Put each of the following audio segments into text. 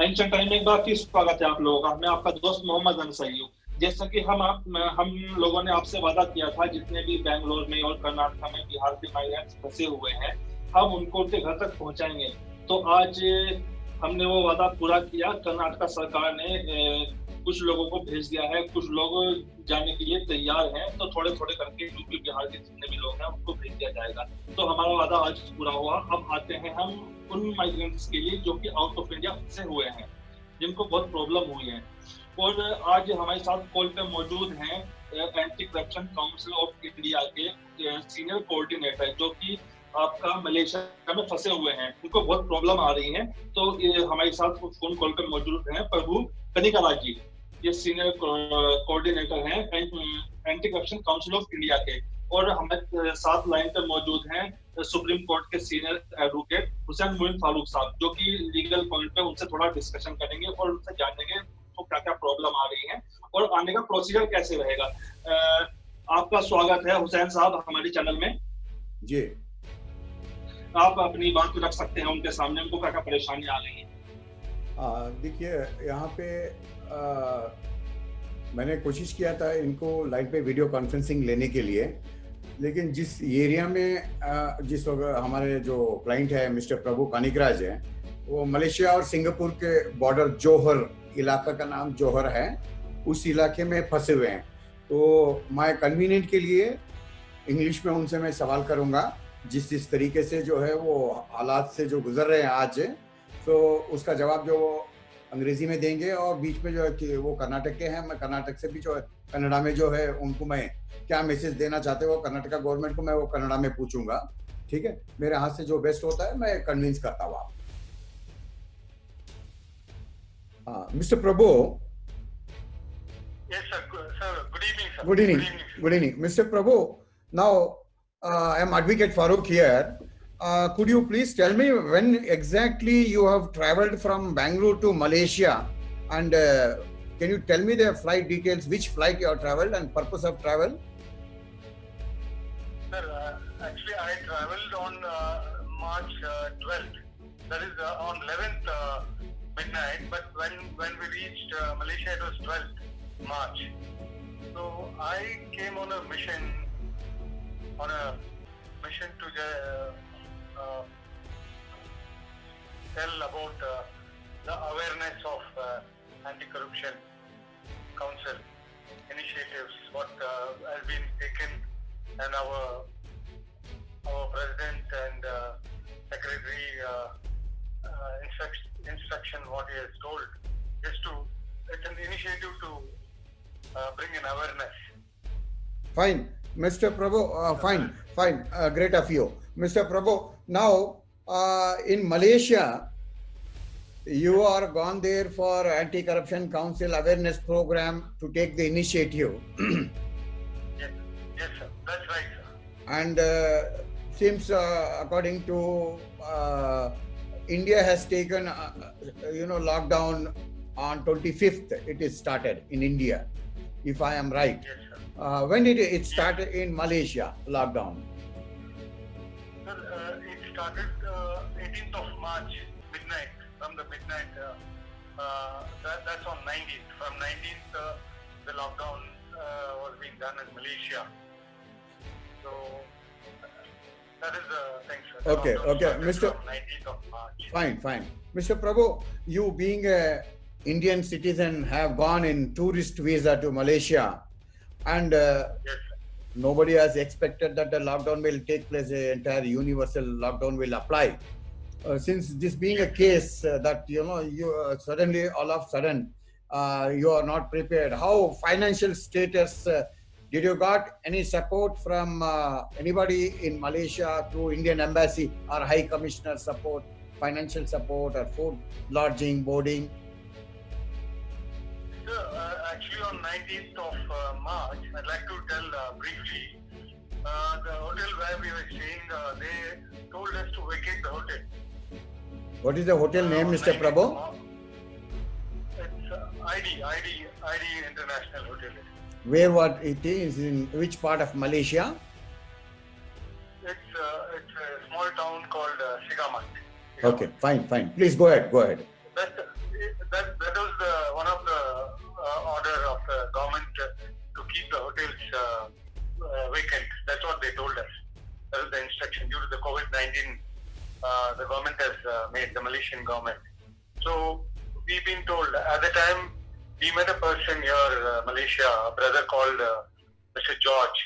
Ancient time में एक बार फिर स्वागत है आप लोगों का। मैं आपका दोस्त मोहम्मद अनसरी हूँ। जैसा कि हम लोगों ने आपसे वादा किया था, जितने भी बेंगलोर में और कर्नाटक में बिहार के माइग्रेंट्स फंसे हुए हैं, हम उनको उनके घर तक पहुंचाएंगे। तो आज हमने वो वादा पूरा किया। कर्नाटक सरकार ने कुछ लोगों को भेज दिया है, कुछ लोग जाने के लिए तैयार हैं। तो थोड़े थोड़े करके यूपी बिहार के जितने भी लोग हैं उनको भेज दिया जाएगा। तो हमारा वादा आज पूरा हुआ। अब आते हैं हम उन माइग्रेंट्स के लिए जो कि आउट ऑफ इंडिया फंसे हुए हैं, जिनको बहुत प्रॉब्लम हुई है। और आज हमारे साथ कॉल पे मौजूद हैं anti corruption council of India के सीनियर कोऑर्डिनेटर, जो कि आपका मलेशिया में फंसे हुए हैं। उनको बहुत प्रॉब्लम आ रही है। तो हमारे साथ फोन कॉल पे मौजूद हैं प्रभु कनिकाला जी। ये सीनियर कोऑर्डिनेटर हैं anti corruption council of India के। और हमारे साथ लाइन पे मौजूद हैं सुप्रीम कोर्ट के सीनियर एडवोकेट हुसैन मोइन फारूक साहब, जो कि लीगल पॉइंट पे उनसे थोड़ा डिस्कशन करेंगे और उनसे जानेंगे तो क्या क्या प्रॉब्लम आ रही है और आने का प्रोसीजर कैसे रहेगा। आपका स्वागत है हुसैन साहब हमारे चैनल में जी। आप अपनी बात रख सकते हैं उनके सामने, उनको क्या क्या परेशानी आ रही है। देखिए, यहाँ पे मैंने कोशिश किया था इनको लाइन पे वीडियो कॉन्फ्रेंसिंग लेने के लिए, लेकिन जिस एरिया में जिस हमारे जो क्लाइंट है मिस्टर प्रभु कानिकराज है, वो मलेशिया और सिंगापुर के बॉर्डर जोहर इलाका का नाम जोहर है, उस इलाके में फंसे हुए हैं। तो मैं कन्वीनियंट के लिए इंग्लिश में उनसे मैं सवाल करूंगा, जिस तरीके से जो है वो हालात से जो गुजर रहे हैं आज, तो उसका जवाब जो वो अंग्रेजी में देंगे। और बीच में जो है कि वो कर्नाटक के हैं, मैं कर्नाटक से भी जो है कन्नड़ा में जो है उनको मैं क्या मैसेज देना चाहते हो कर्नाटक गवर्नमेंट को, मैं वो कन्नड़ा में पूछूंगा। ठीक है, मेरे हाथ से जो बेस्ट होता है मैं कन्विंस करता हूँ आप। Mister Prabhu. Yes, sir. Good evening, sir. Good evening. Good evening. Mr. Prabhu, now I am Advocate Farooq here. Could you please tell me when exactly you have traveled from Bangalore to Malaysia, and can you tell me the flight details, which flight you have traveled and purpose of travel? Sir, actually I traveled on March 12th. That is on 11th midnight, but when we reached Malaysia, it was 12th March. So I came on a mission to tell about the awareness of anti-corruption council initiatives, what has been taken, and our president and secretary instruction what he has told is it's an initiative to bring an awareness. Fine, Mr. Prabhu. Fine. Great of you, Mr. Prabhu. Now, in Malaysia, you are gone there for Anti-Corruption Council awareness program to take the initiative. Yes, sir. That's right, sir. And seems according to India has taken lockdown on 25th. It is started in India, if I am right. Yes, sir. When did it started in Malaysia lockdown? Sir, it started 18th of March midnight. From the midnight, that's on 19th. From 19th, the lockdown was being done in Malaysia. So that is the thing, sir. Okay, Mr. 19th of March. Fine. Mr. Prabhu, you being a Indian citizen have gone in tourist visa to Malaysia, and Yes, sir. nobody has expected that the lockdown will take place, the entire universal lockdown will apply. Since this being a case that you suddenly, all of a sudden, you are not prepared, how financial status, did you got any support from anybody in Malaysia through Indian Embassy or High Commissioner support, financial support or food, lodging, boarding? Sir, actually on 19th of March, I'd like to tell briefly, the hotel where we were staying, they told us to vacate the hotel. What is the hotel name, Mr. Prabhu? It's ID International Hotel. Where what it is, in which part of Malaysia? It's a small town called Sigamat. Okay, fine. Please go ahead. That's the order of the government to keep the hotels vacant. That's what they told us. That is the instruction. Due to the COVID-19, the government has made, the Malaysian government. So we've been told. At the time, we met a person here, Malaysia, a brother called Mr. George.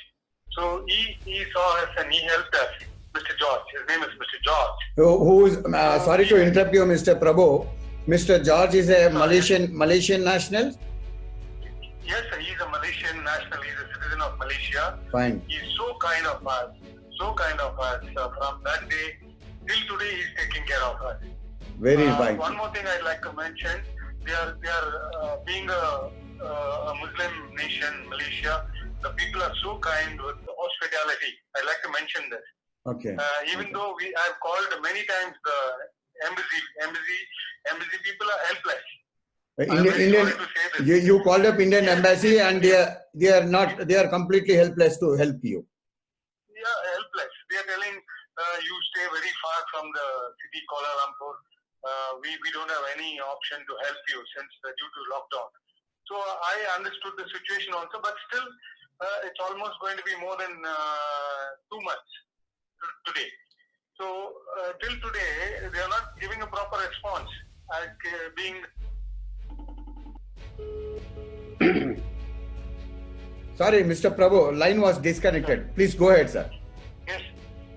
So he saw us and he helped us. Mr. George. His name is Mr. George. Who is, sorry to interrupt you, Mr. Prabhu. Mr. George is a Malaysian national? Yes, sir. He's a Malaysian national. He's a citizen of Malaysia. Fine. He's so kind of us. From that day till today, he's taking care of us. Very fine. One more thing I'd like to mention. They are being a Muslim nation, Malaysia. The people are so kind with hospitality. I'd like to mention this. Okay. Even though I've called many times the embassy people are helpless. You called up Indian embassy and they are completely helpless to help you. Yeah, helpless. They are telling you stay very far from the city Kuala Lumpur. We don't have any option to help you since due to lockdown. So I understood the situation also, but still it's almost going to be more than 2 months today. So till today they are not giving a proper response as being. Sorry, Mr. Prabhu, line was disconnected. Please go ahead, sir. Yes,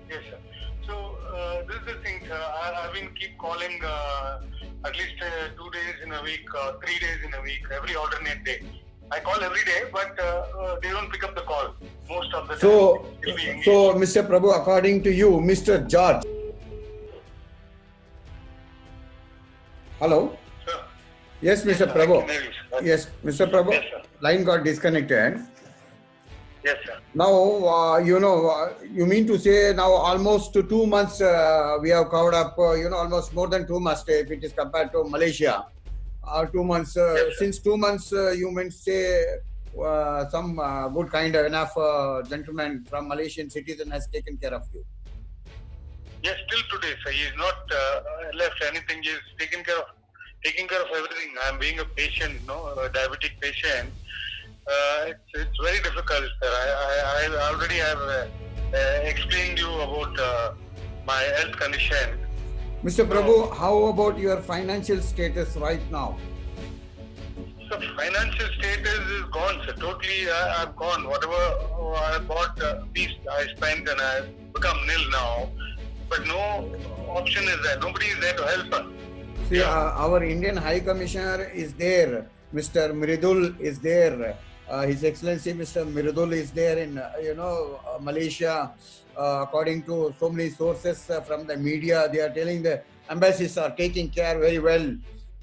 sir. So this is the thing, sir. I've been keep calling at least 2 days in a week, 3 days in a week, every alternate day. I call every day, but they don't pick up the call most of the time. So, Mr. Prabhu, according to you, Mr. George. Hello. Sir. Yes, Mr. Yes, Prabhu. sir. Yes, Mr. Prabhu. Yes, sir. Line got disconnected. Yes, sir. Now, you mean to say now almost 2 months we have covered up, almost more than 2 months if it is compared to Malaysia. 2 months, Yes, since 2 months you meant to say some good kind of enough gentleman from Malaysian citizen has taken care of you. Yes, till today, sir. He is not left anything. He is taking care of everything. I am being a patient, a diabetic patient. It's very difficult, sir. I already have explained you about my health condition. Mr. Prabhu, how about your financial status right now? So financial status is gone, sir. Totally, I've gone. Whatever I bought, I spent and I've become nil now. But no option is there. Nobody is there to help us. See, our Indian High Commissioner is there. Mr. Mridul is there. His Excellency Mr. Mridul is there in Malaysia. According to so many sources from the media, they are telling the embassies are taking care very well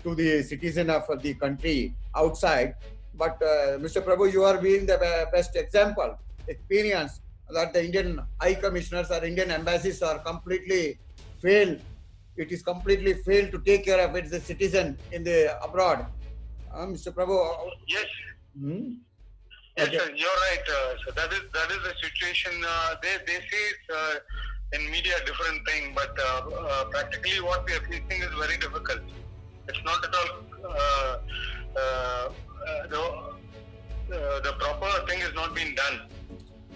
to the citizen of the country outside. But Mr. Prabhu, you are being the best experience that the Indian High Commissioners or Indian embassies are completely failed. It is completely failed to take care of its citizen in the abroad. Mr. Prabhu. Yes. Yes, Okay. sir, you're right. So that is the situation. They say it's in media different thing, but practically what we are facing is very difficult. It's not at all the proper thing is not being done.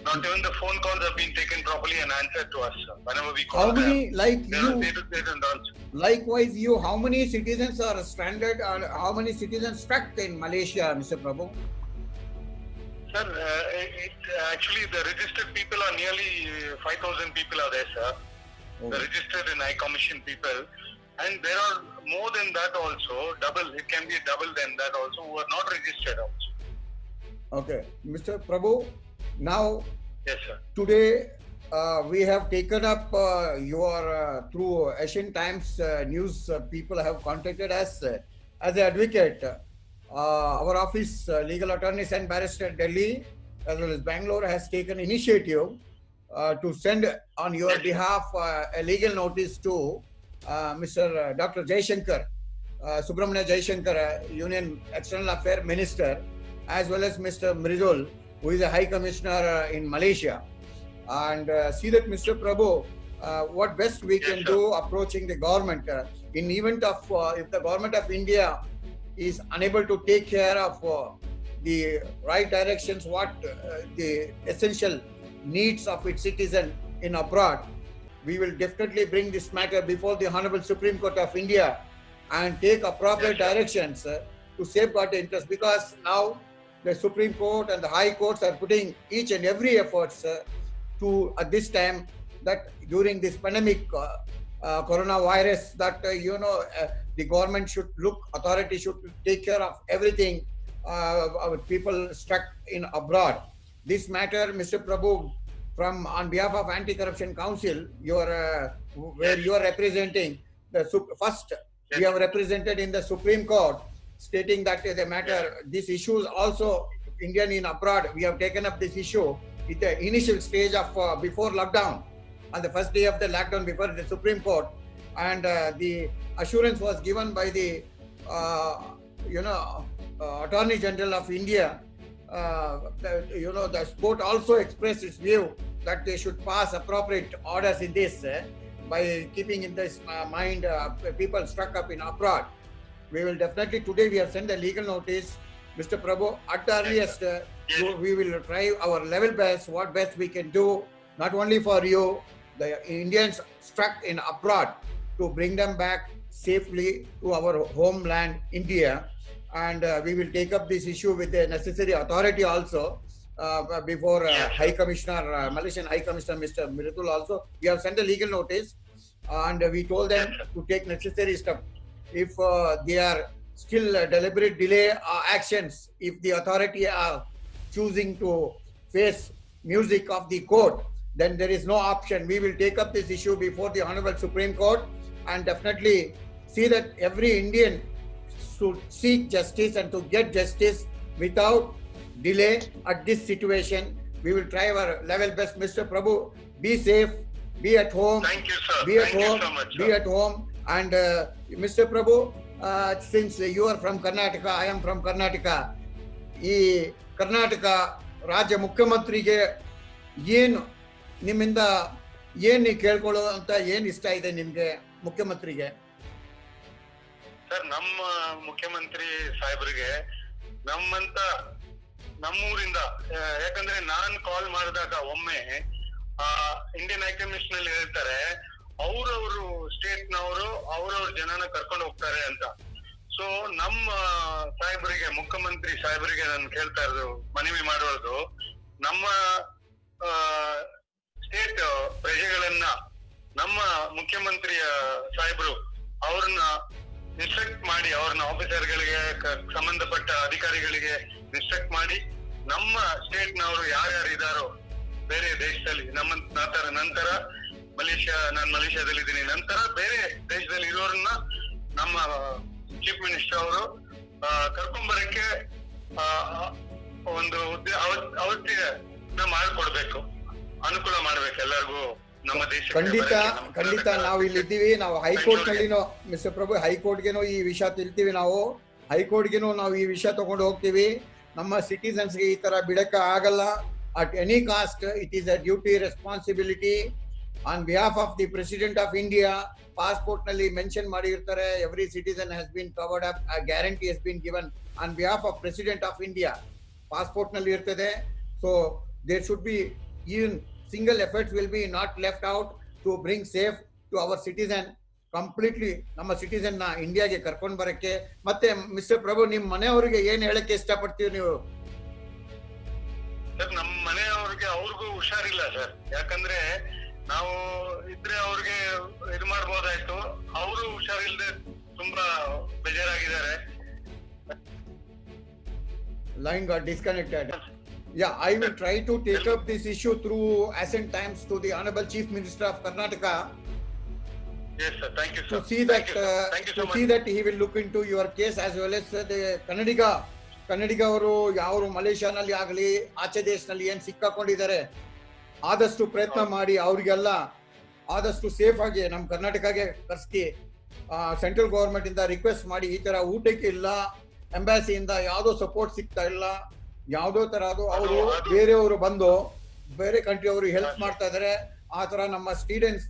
Not even the phone calls have been taken properly and answered to us whenever we call them. How many They don't answer. Likewise, how many citizens are stranded and how many citizens stuck in Malaysia, Mr. Prabhu? Sir, actually the registered people are nearly 5,000 people are there, sir. Oh. The registered and High Commission people. And there are more than that also, it can be double than that also, who are not registered also. Okay. Mr. Prabhu, now Yes, sir. today we have taken up your through Asian Times news people have contacted us as an advocate. Our office, Legal Attorneys and Barrister Delhi as well as Bangalore has taken initiative to send on your behalf a legal notice to Mr. Dr. Jaishankar, Subramania Jaishankar, Union External Affairs Minister, as well as Mr. Mridul, who is a High Commissioner in Malaysia, and see that Mr. Prabhu, what best we can do approaching the government in event of if the government of India is unable to take care of the right directions, what the essential needs of its citizen in abroad, we will definitely bring this matter before the Honorable Supreme Court of India and take appropriate directions to safeguard the interest, because now the Supreme Court and the High Courts are putting each and every efforts to at this time that during this pandemic coronavirus that the government should look, authority should take care of everything people stuck in abroad. This matter, Mr. Prabhu, from on behalf of Anti-Corruption Council, where you are representing the first, we have represented in the Supreme Court, stating that the matter, this issue also Indian in abroad. We have taken up this issue at the initial stage of before lockdown, on the first day of the lockdown before the Supreme Court, and the assurance was given by the Attorney General of India. The court also expressed its view that they should pass appropriate orders in this by keeping in this mind people struck up in abroad. We will definitely, today we have sent a legal notice, Mr. Prabhu, at the earliest we will try our level best, what best we can do, not only for you, the Indians struck in abroad, to bring them back safely to our homeland, India. And we will take up this issue with the necessary authority also before High Commissioner, Malaysian High Commissioner, Mr. Miratul also. We have sent a legal notice and we told them to take necessary steps. If they are still deliberate delay actions, if the authority are choosing to face music of the court, then there is no option. We will take up this issue before the Honorable Supreme Court and definitely see that every Indian should seek justice and to get justice without delay at this situation. We will try our level best. Mr. Prabhu, be safe, be at home. Thank you, sir. Be at Thank home, you so much, be sir. at home. And Mr. Prabhu, since you are from Karnataka, I am from Karnataka. ಈ ಕರ್ನಾಟಕ ರಾಜ್ಯ ಮುಖ್ಯಮಂತ್ರಿಗೆ ಏನು ನಿಮ್ಮಿಂದ ಏನು ಕೇಳ್ಕೊಳ್ಳೋ ಅಂತ ಏನು ಇಷ್ಟ ಇದೆ ನಿಮ್ಗೆ ಮುಖ್ಯಮಂತ್ರಿಗೆ? ಸರ್, ನಮ್ಮ ಮುಖ್ಯಮಂತ್ರಿ ಸಾಹೇಬರಿಗೆ ನಮ್ಮೂರಿಂದ, ಯಾಕಂದ್ರೆ ನಾನ್ ಕಾಲ್ ಮಾಡಿದಾಗ ಒಮ್ಮೆ ಇಂಡಿಯನ್ ಹೈ ಕಮಿಷನ್ ಅಲ್ಲಿ ಹೇಳ್ತಾರೆ ಅವ್ರವ್ರು ಸ್ಟೇಟ್ ನವರು ಅವ್ರವ್ರ ಜನನ ಕರ್ಕೊಂಡು ಹೋಗ್ತಾರೆ ಅಂತ. ಸೊ ನಮ್ಮ ಸಾಹೇಬರಿಗೆ, ಮುಖ್ಯಮಂತ್ರಿ ಸಾಹೇಬರಿಗೆ ನಾನು ಕೇಳ್ತಾ ಇರೋದು, ಮನವಿ ಮಾಡೋದು, ನಮ್ಮ ಸ್ಟೇಟ್ ಪ್ರಜೆಗಳನ್ನ ನಮ್ಮ ಮುಖ್ಯಮಂತ್ರಿಯ ಸಾಹೇಬರು ಅವ್ರನ್ನ ಇನ್ಸ್ಟ್ರಕ್ಟ್ ಮಾಡಿ, ಅವ್ರನ್ನ ಆಫೀಸರ್ಗಳಿಗೆ, ಸಂಬಂಧಪಟ್ಟ ಅಧಿಕಾರಿಗಳಿಗೆ ಇನ್ಸ್ಟ್ರಕ್ಟ್ ಮಾಡಿ, ನಮ್ಮ ಸ್ಟೇಟ್ ನವರು ಯಾರ್ಯಾರು ಇದಾರೋ ಬೇರೆ ದೇಶದಲ್ಲಿ, ನಮ್ಮ ನಂತರ ನಾನು ಮಲೇಷ್ಯಾದಲ್ಲಿ ಇದ್ದೀನಿ, ನಂತರ ಬೇರೆ ದೇಶದಲ್ಲಿ ಇರೋರನ್ನ ನಮ್ಮ ಚೀಫ್ ಮಿನಿಸ್ಟರ್ ಅವರು ಕರ್ಕೊಂಡ್ಬರಕ್ಕೆ ಒಂದು ಅವತ್ತಿನ ಮಾಡ್ಕೊಡ್ಬೇಕು, ಅನುಕೂಲ ಮಾಡ್ಬೇಕು ಎಲ್ಲರಿಗೂ ನಮ್ಮ ದೇಶ. ಖಂಡಿತ ನಾವು ಇಲ್ಲಿ ಇದ್ದೀವಿ. ನಾವು ಹೈಕೋರ್ಟ್ ನಲ್ಲಿನೂ ಮಿಸ್ಟರ್ ಪ್ರಭು, ಹೈಕೋರ್ಟ್ಗೆನೂ ಈ ವಿಷಯ ತಿಳ್ತೀವಿ. ನಾವು ಹೈಕೋರ್ಟ್ಗೆನೂ ನಾವು ಈ ವಿಷಯ ತಗೊಂಡು ಹೋಗ್ತೀವಿ. ನಮ್ಮ ಸಿಟಿಸನ್ಸ್ಗೆ ಈ ತರ ಬಿಡಕ್ಕೆ ಆಗಲ್ಲ. At any cost it is a duty, responsibility on behalf of the president of India. Passport ನಲ್ಲಿ ಮೆನ್ಷನ್ ಮಾಡಿರ್ತಾರೆ, every citizen has been covered up, guarantee has been given on behalf of president of India. Passport ನಲ್ಲಿ ಇರ್ತದೆ. So there should be even single efforts will be not left out to bring safe to our citizen completely. ನಮ್ಮ citizen ನ ಇಂಡಿಯಾಗೆ ಕರ್ಕೊಂಡು ಬರಕ್ಕೆ. ಮತ್ತೆ mister ಪ್ರಭು, ನಿಮ್ ಮನೆಯವರಿಗೆ ಏನ್ ಹೇಳಕ್ಕೆ ಇಷ್ಟಪಡ್ತೀವಿ ನೀವು? ಸರ್, ನಮ್ಮ ಮನೆಯವ್ರಿಗೆ ಅವ್ರಿಗೂ ಹುಷಾರಿಲ್ಲ ಸರ್. ಯಾಕಂದ್ರೆ ನಾವು ಇದ್ರೆ ಅವ್ರಿಗೆ ಇದು ಮಾಡ್ಬೋದಾಯ್ತು. ಅವರು ಹುಷಾರಿಲ್ಲದೆ ತುಂಬಾ ಬೇಜಾರಾಗಿದ್ದಾರೆ. Line got disconnected. Yeah, I will try to take up this issue through Ascent Times to the Honorable Chief Minister of Karnataka. Yes, sir. Thank you, sir. To see that, Thank you so much. see that he will look into your case as well as the ಕನ್ನಡಿಗ ಅವರು ಯಾರು ಮಲೇಷ್ಯಾನಲ್ಲಿ ಆಗಲಿ ಆಚೆ ದೇಶದಲ್ಲಿ ಏನ್ ಸಿಕ್ಕಾಕೊಂಡಿದ್ದಾರೆ, ಆದಷ್ಟು ಪ್ರಯತ್ನ ಮಾಡಿ ಅವ್ರಿಗೆಲ್ಲ ಆದಷ್ಟು ಸೇಫ್ ಆಗಿ ನಮ್ಮ ಕರ್ನಾಟಕಗೆ ಕರ್ಸ್ತಿ. ಸೆಂಟ್ರಲ್ ಗವರ್ಮೆಂಟ್ ಇಂದ ರಿಕ್ವೆಸ್ಟ್ ಮಾಡಿ, ಈ ತರ ಊಟಕ್ಕೆ ಇಲ್ಲ, ಎಂಬಾಸಿಯಿಂದ ಯಾವುದೋ ಸಪೋರ್ಟ್ ಸಿಗ್ತಾ ಇಲ್ಲ, ಯಾವುದೋ ತರ ಅದು ಅವರು ಬೇರೆಯವರು ಬಂದು ಬೇರೆ ಕಂಟ್ರಿ ಅವರು ಹೆಲ್ಪ್ ಮಾಡ್ತಾ ಇದಾರೆ. ಆ ತರ ನಮ್ಮ ಸ್ಟೂಡೆಂಟ್ಸ್,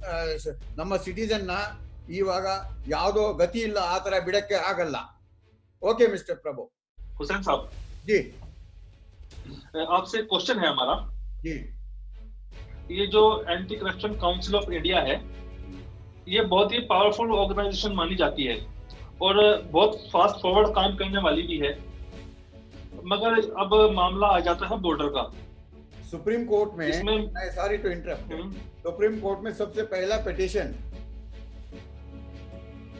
ನಮ್ಮ ಸಿಟಿಸನ್ ನ ಇವಾಗ ಯಾವುದೋ ಗತಿ ಇಲ್ಲ, ಆ ತರ ಬಿಡಕ್ಕೆ ಆಗಲ್ಲ. ओके मिस्टर प्रभु। हुसैन साहब जी आपसे क्वेश्चन है हमारा। जी ये जो anti corruption council of India है, ये बहुत ही पावरफुल ऑर्गेनाइजेशन मानी जाती है और बहुत फास्ट फॉरवर्ड काम करने वाली भी है, मगर अब मामला आ जाता है बॉर्डर का। सुप्रीम कोर्ट में, इसमें sorry to interrupt, supreme court में सबसे पहला पिटीशन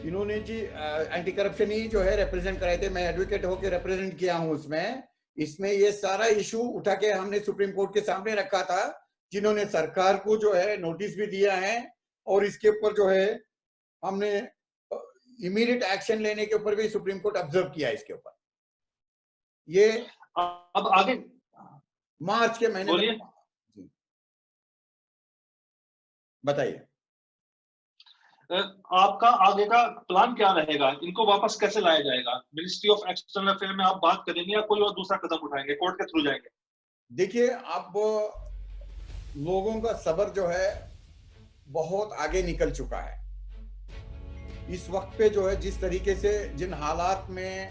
इन्होंने जी एंटी करप्शन ही जो है रिप्रेजेंट कराए थे। मैं एडवोकेट होकर रिप्रेजेंट किया हूं उसमें। इसमें ये सारा इशू उठा के हमने सुप्रीम कोर्ट के सामने रखा था, जिन्होंने सरकार को जो है नोटिस भी दिया है और इसके ऊपर जो है हमने इमीडिएट एक्शन लेने के ऊपर भी सुप्रीम कोर्ट ऑब्जर्व किया इसके ऊपर। ये अब आगे मार्च के महीने बोलिए, बताइए आपका आगे का प्लान क्या रहेगा? इनको वापस कैसे लाया जाएगा? मिनिस्ट्री ऑफ एक्सटर्नल अफेयर में आप बात करेंगे या कोई और दूसरा कदम उठाएंगे, कोर्ट के थ्रू जाएंगे? देखिए, अब लोगों का सब्र जो है बहुत आगे निकल चुका है। इस वक्त पे जो है जिस तरीके से जिन हालात में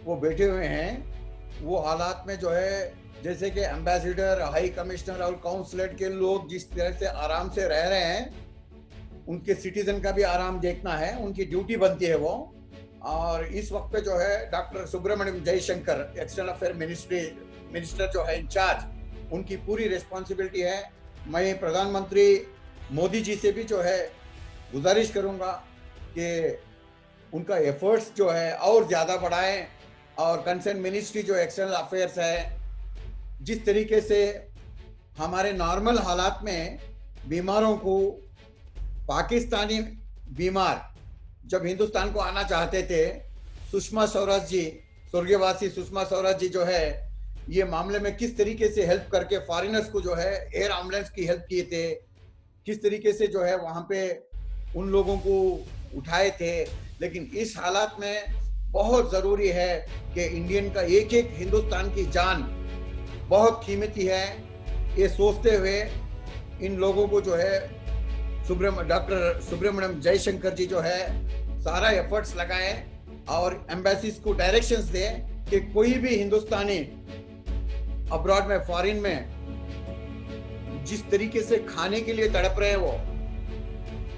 वो बैठे हुए हैं, वो हालात में जो है जैसे कि एम्बेसडर, हाई कमिश्नर और काउंसलेट के लोग जिस तरह से आराम से रह रहे हैं, उनके सिटीजन का भी आराम देखना है, उनकी ड्यूटी बनती है वो। और इस वक्त पे जो है doctor Subrahmanyam Jaishankar, external affair minister जो है इंचार्ज, उनकी पूरी रिस्पॉन्सिबिलिटी है। मैं प्रधानमंत्री मोदी जी से भी जो है गुजारिश करूंगा कि उनका एफर्ट्स जो है और ज़्यादा बढ़ाएं और कंसर्न मिनिस्ट्री जो एक्सटर्नल अफेयर्स है, जिस तरीके से हमारे नॉर्मल हालात में बीमारों को, पाकिस्तानी बीमार जब हिंदुस्तान को आना चाहते थे, सुषमा स्वराज जी, स्वर्गवासी सुषमा स्वराज जी जो है ये मामले में किस तरीके से हेल्प करके फॉरेनर्स को जो है एयर एम्बुलेंस की हेल्प किए थे, किस तरीके से जो है वहाँ पे उन लोगों को उठाए थे। लेकिन इस हालात में बहुत ज़रूरी है कि इंडियन का एक एक हिंदुस्तान की जान बहुत कीमती है। ये सोचते हुए इन लोगों को जो है डॉक्टर सुब्रमण्यम जयशंकर जी जो है सारा एफर्ट्स लगाएं और एम्बेसीज को डायरेक्शंस दें कि कोई भी हिंदुस्तानी अब्रॉड में, फॉरेन में जिस तरीके से खाने के लिए तड़प रहे हैं, वो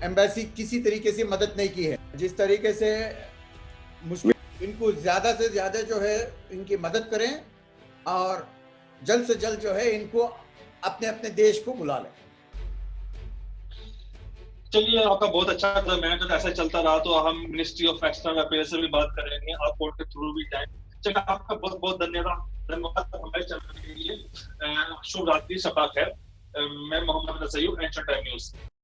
एम्बेसी किसी तरीके से मदद नहीं की है। जिस तरीके से मुश्किल, इनको ज्यादा से ज्यादा जो है इनकी मदद करें और जल्द से जल्द जो है इनको अपने अपने देश को बुला लें। चलिए, आपका बहुत अच्छा कदम है। अगर ऐसा चलता रहा तो हम मिनिस्ट्री ऑफ एक्सटर्नल अफेयर से भी बात करेंगे, आप कोर्ट के थ्रू भी जाएं। चलिए, आपका बहुत बहुत धन्यवाद हमारे चैनल के लिए। शुभ रात्रि, शपा खैर। मैं मोहम्मद रसयू, एंशन टाइम न्यूज।